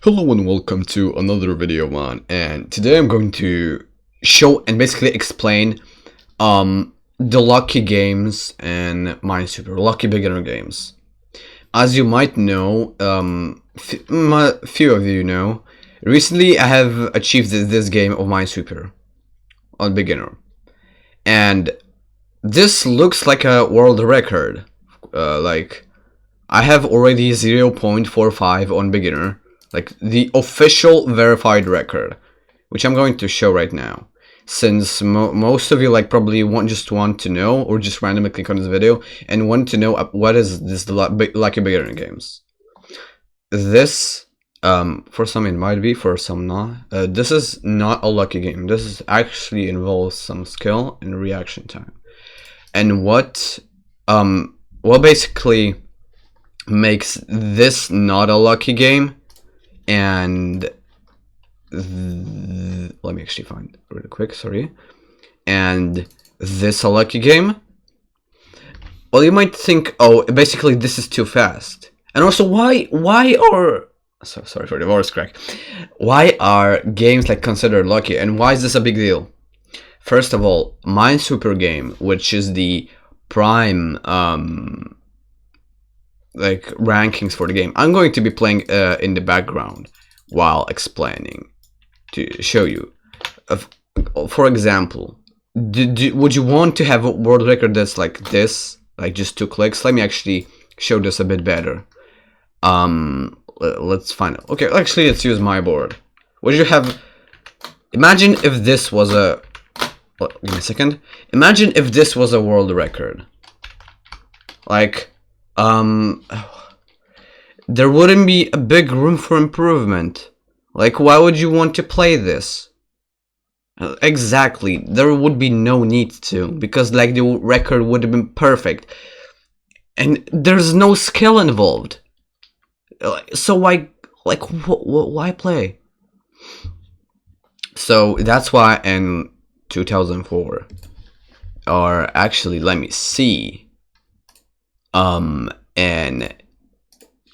Hello and welcome to another video man, and today I'm going to show and basically explain the lucky games and Minesweeper, lucky beginner games. As you might know, few of you know, recently I have achieved this game of Minesweeper on beginner, and this looks like a world record. Like I have already 0.45 on beginner, like the official verified record, which I'm going to show right now. Since most of you probably just want to know, or just randomly click on this video and want to know what is this lucky beginner games. This for some it might be, for some not. This is not a lucky game. This is actually involves some skill and reaction time. And what basically makes this not a lucky game, and let me actually find it really quick, sorry, and this a lucky game. Well, you might think, oh, basically this is too fast. And also, why are, sorry for the voice crack, why are games considered lucky, and why is this a big deal? First of all, Minesweeper game, which is the prime rankings for the game, I'm going to be playing in the background while explaining to show you. For example, would you want to have a world record that's like this, like just 2 clicks? Let me actually show this a bit better. Let's find it. Okay, actually let's use my board. Would you have, imagine if this was a, give me a second, imagine if this was a world record. There wouldn't be a big room for improvement. Why would you want to play this? Exactly, there would be no need to, because the record would have been perfect, and there's no skill involved. So why play? So that's why in 2004, or actually let me see, in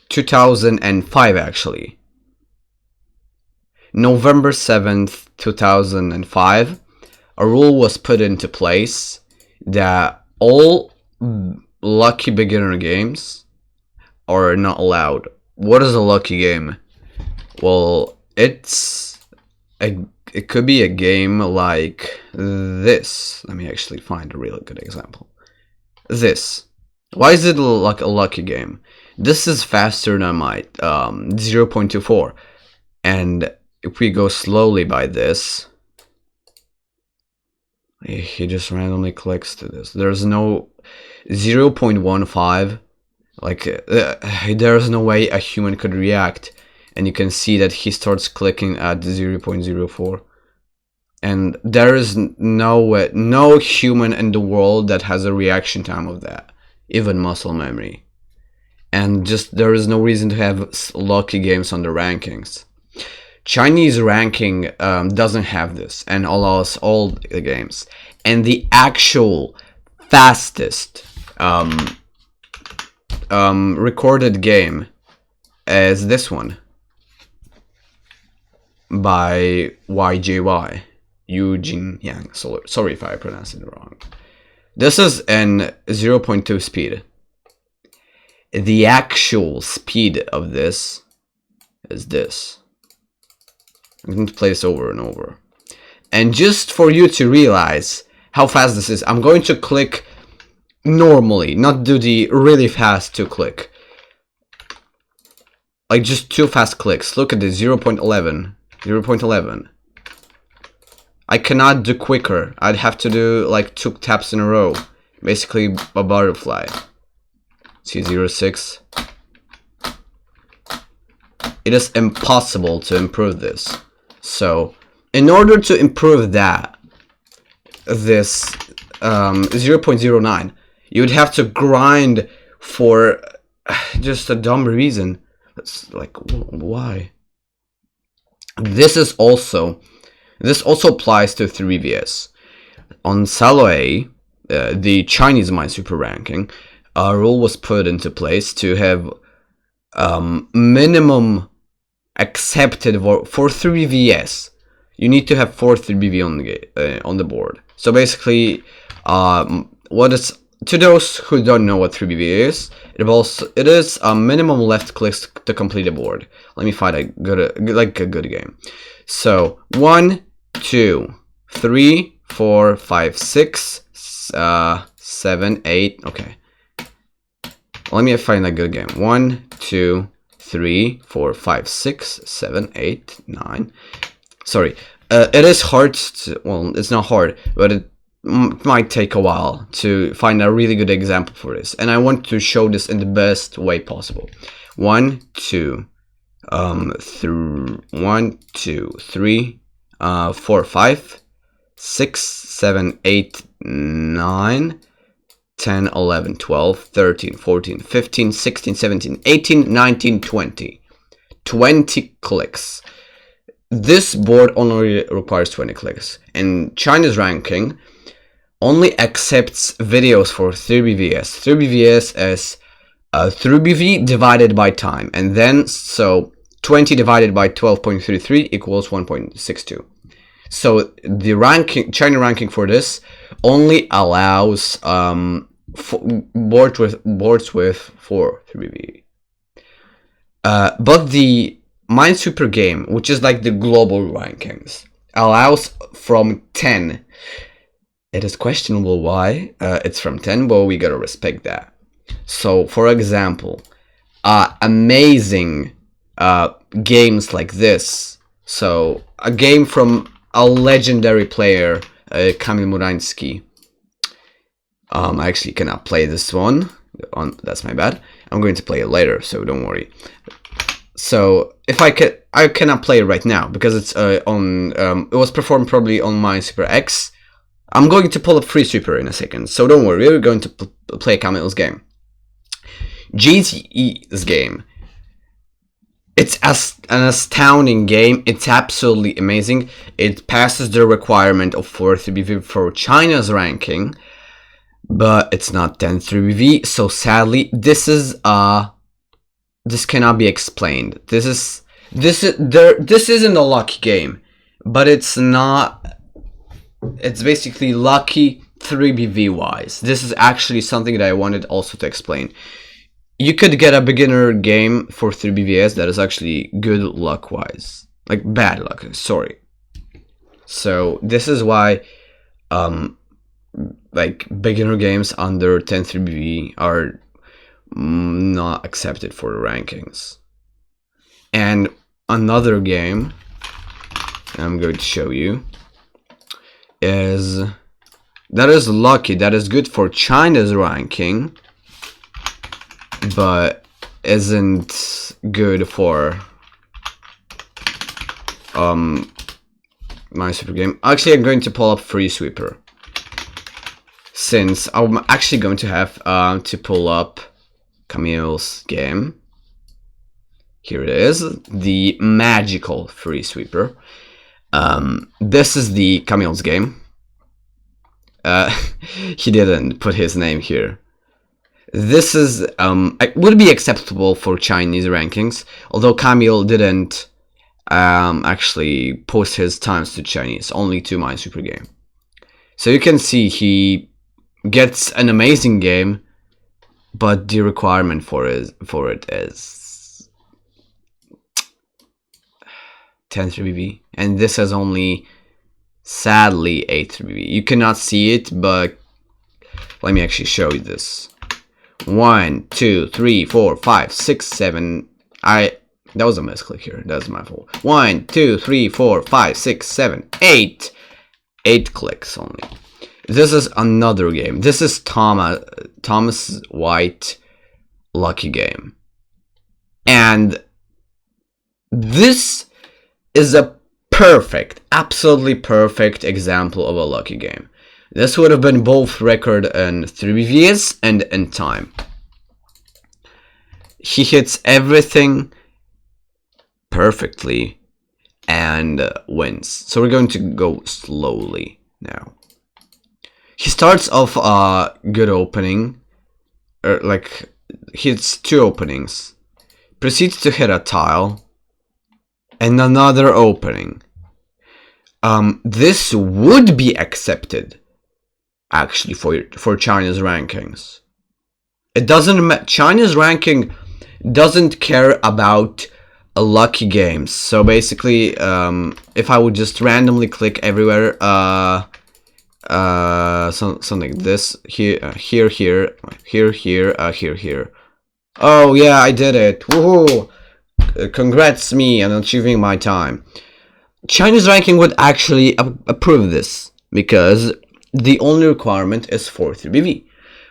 2005 actually, November 7th, 2005, a rule was put into place that all lucky beginner games are not allowed. What is a lucky game? Well, it could be a game like this. Let me actually find a really good example. This. Why is it like a lucky game? This is faster than my 0.24, and if we go slowly by this, he just randomly clicks to this. There's no 0.15, there's no way a human could react, and you can see that he starts clicking at 0.04, and there is no human in the world that has a reaction time of that, even muscle memory. And just there is no reason to have lucky games on the rankings. Chinese ranking doesn't have this and allows all the games. And the actual fastest recorded game is this one by YJY, Eugene Yang. Sorry if I pronounced it wrong. This is in 0.2 speed. The actual speed of this is this. I'm going to play this over and over. And just for you to realize how fast this is, I'm going to click normally, not do the really fast 2 click. Just 2 fast clicks. Look at this, 0.11. 0.11. I cannot do quicker. I'd have to do 2 taps in a row. Basically a butterfly. See, 0.6. It is impossible to improve this. So, in order to improve that, this 0.09, you would have to grind for just a dumb reason. It's why? This also applies to 3vs. On Saloe, the Chinese Minesweeper ranking, a rule was put into place to have minimum accepted for 3BVS. You need to have 4 3BV on the board. So basically, what is, to those who don't know what 3BV is, it is a minimum left clicks to complete a board. Let me find a good game. So 1, 2, 3, 4, 5, 6, 7, 8. Okay. Let me find a good game. 1, 2, 3, 4, 5, 6, 7, 8, 9. Sorry. It is hard to, well, it's not hard, but it might take a while to find a really good example for this. And I want to show this in the best way possible. 1, 2, 1, 2, 3, 4, 5, 6, 7, 8, 9, 10, 11, 12, 13, 14, 15, 16, 17, 18, 19, 20. 20 clicks. This board only requires 20 clicks. And China's ranking only accepts videos for 3BVS. 3BVS is 3BV divided by time. And then, so 20 divided by 12.33 equals 1.62. So the ranking, China ranking for this only allows boards with 4 3BV. But the Minesweeper game, which is like the global rankings, allows from 10. It is questionable why it's from 10, but we gotta respect that. So, for example, amazing games like this. So, a game from a legendary player, Kamil Murański. I actually cannot play this one. That's my bad. I'm going to play it later, so don't worry. So if I cannot play it right now because it's on. It was performed probably on Minesweeper X. I'm going to pull up Minesweeper in a second, so don't worry. We're going to play Kamil's game. GTE's game. It's an astounding game. It's absolutely amazing. It passes the requirement of 4 3BV for China's ranking, but it's not 10 3BV. So sadly, this cannot be explained. This isn't a lucky game, but it's not. It's basically lucky 3BV wise. This is actually something that I wanted also to explain. You could get a beginner game for 3BVS that is actually good luck wise, like bad luck. Sorry. So this is why, like beginner games under 10 3BV are not accepted for the rankings. And another game I'm going to show you is that is lucky, that is good for China's ranking, but isn't good for Minesweeper game. Actually, I'm going to pull up Minesweeper, since I'm actually going to have to pull up Kamil's game. Here it is, the magical Minesweeper. This is the Kamil's game. He didn't put his name here. This is would be acceptable for Chinese rankings, although Kamil didn't actually post his times to Chinese, only to Minesweeper game. So you can see he gets an amazing game, but the requirement for it is 10 3BV, and this has only sadly 8 3BV. You cannot see it, but let me actually show you this. 1, 2, 3, 4, 5, 6, 7. That was a misclick here. That's my fault. 1, 2, 3, 4, 5, 6, 7, 8. 8 clicks only. This is another game. This is Thomas White lucky game. And this is a perfect, absolutely perfect example of a lucky game. This would have been both record in 3BVS and in time. He hits everything perfectly and wins. So we're going to go slowly now. He starts off a good opening, like hits 2 openings, proceeds to hit a tile, and another opening. This would be accepted actually for China's rankings. It doesn't China's ranking doesn't care about lucky games. So basically, if I would just randomly click everywhere, something like this, here. Oh yeah, I did it! Woohoo! Congrats me on achieving my time. China's ranking would actually approve this because the only requirement is 43BV.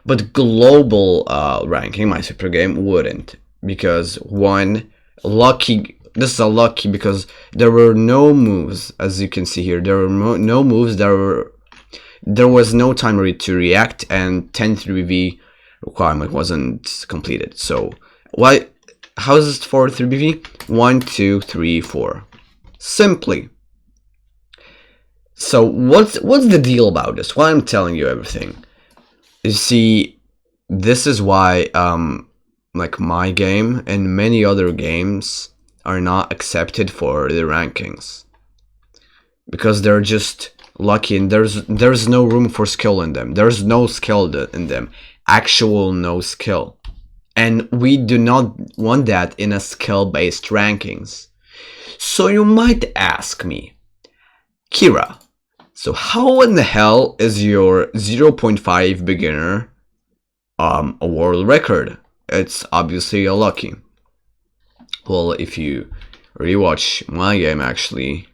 But global ranking, Minesweeper game, wouldn't, because one, lucky. This is a lucky because there were no moves, as you can see here. There were no moves. There was no time to react, and 10-3BV requirement wasn't completed. So why? How is this for 3BV? 1, 2, 3, 4. Simply. So what's the deal about this? Why I'm telling you everything? You see, this is why like my game and many other games are not accepted for the rankings, because they're just lucky and there's no room for skill in them. There's no skill in them, actual no skill, and we do not want that in a skill-based rankings. So you might ask me, Kira, so how in the hell is your 0.5 beginner a world record? It's obviously a lucky. Well, if you rewatch my game, actually, you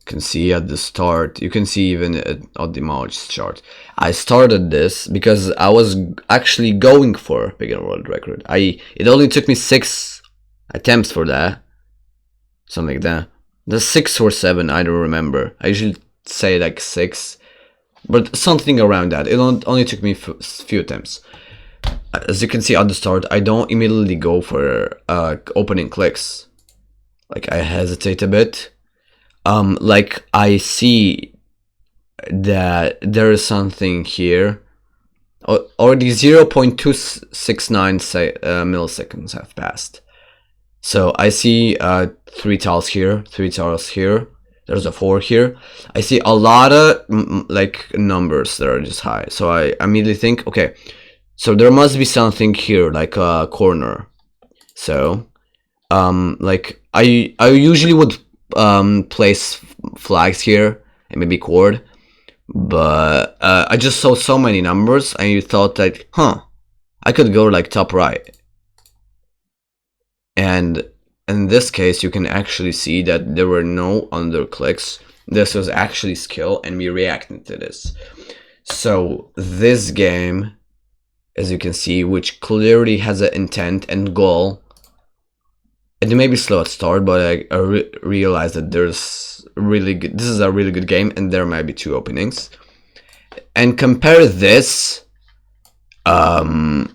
can see at the start, you can see even at the March chart, I started this because I was actually going for beginner world record. It only took me 6 attempts for that, something like that. The 6 or 7, I don't remember. I usually say like 6, but something around that. It only took me few attempts. As you can see at the start, I don't immediately go for opening clicks. Like, I hesitate a bit. Like, I see that there is something here. Already 0.269 milliseconds have passed. So I see 3 tiles here, 3 tiles here. There's a 4 here. I see a lot of like numbers that are just high. So I immediately think, okay, so there must be something here, like a corner. So like I usually would place flags here and maybe cord, but I just saw so many numbers and you thought like, I could go like top right. And in this case, you can actually see that there were no underclicks. This was actually skill, and we reacted to this. So this game, as you can see, which clearly has an intent and goal, it may be slow at start, but I realized that this is a really good game, and there might be 2 openings. And compare this to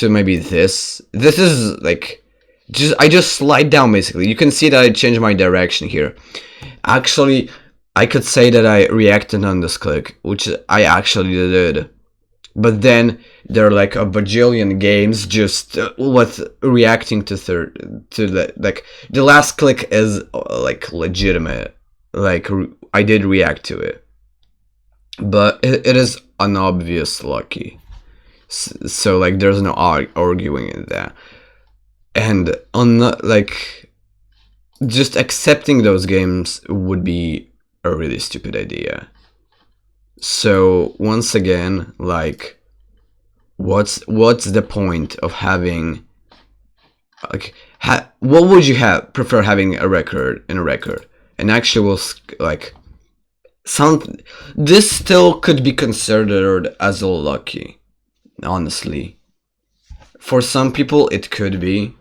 maybe this. This is like, I just slide down basically. You can see that I changed my direction here. Actually, I could say that I reacted on this click, which I actually did. But then there are like a bajillion games just with reacting to like the last click is like legitimate. Like I did react to it, but it is an obvious lucky. So like there's no arguing in that. And on like just accepting those games would be a really stupid idea. So once again, like, what's the point of having like what would you prefer having a record in a record? An actual like this still could be considered as a lucky, honestly. For some people it could be.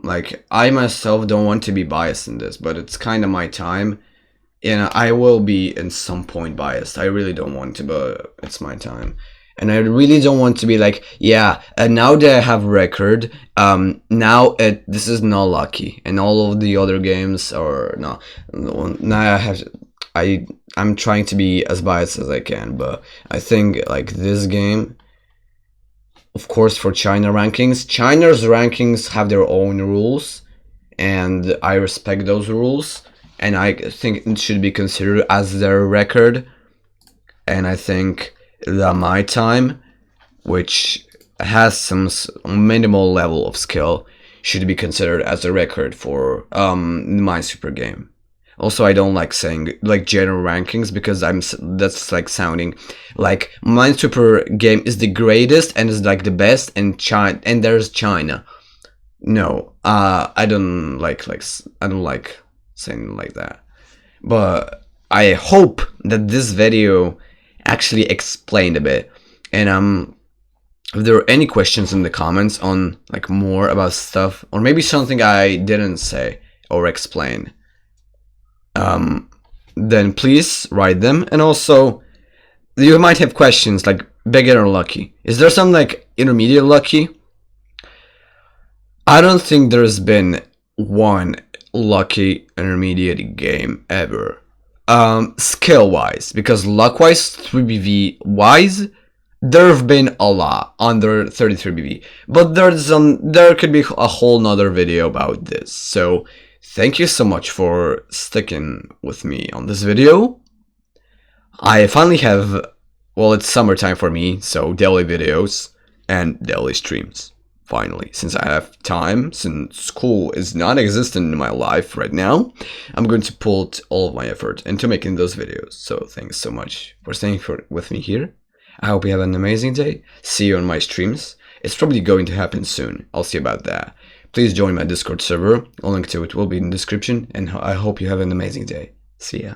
Like, I myself don't want to be biased in this, but it's kind of my time, and I will be in some point biased. I really don't want to, but it's my time, and I really don't want to be like, yeah, and now that I have record, now this is not lucky, and all of the other games are not. Now I'm trying to be as biased as I can, but I think like this game. Of course, for China's rankings have their own rules, and I respect those rules, and I think it should be considered as their record. And I think that my time, which has some minimal level of skill, should be considered as a record for the Minesweeper game. Also, I don't like saying like general rankings because that's like sounding like Minesweeper game is the greatest and is like the best, and China, and there's China. No, I don't like saying like that. But I hope that this video actually explained a bit. And if there are any questions in the comments on like more about stuff, or maybe something I didn't say or explain, then please write them. And also, you might have questions like beginner lucky. Is there some like intermediate lucky? I don't think there's been one lucky intermediate game ever. Skill wise, because luck wise, 3BV wise, there have been a lot under 33BV, but there could be a whole nother video about this. So thank you so much for sticking with me on this video. I finally have, well, it's summertime for me, so daily videos and daily streams. Finally, since I have time, since school is non-existent in my life right now, I'm going to put all of my effort into making those videos. So thanks so much for staying with me here. I hope you have an amazing day. See you on my streams. It's probably going to happen soon. I'll see about that. Please join my Discord server. A link to it will be in the description, and I hope you have an amazing day. See ya.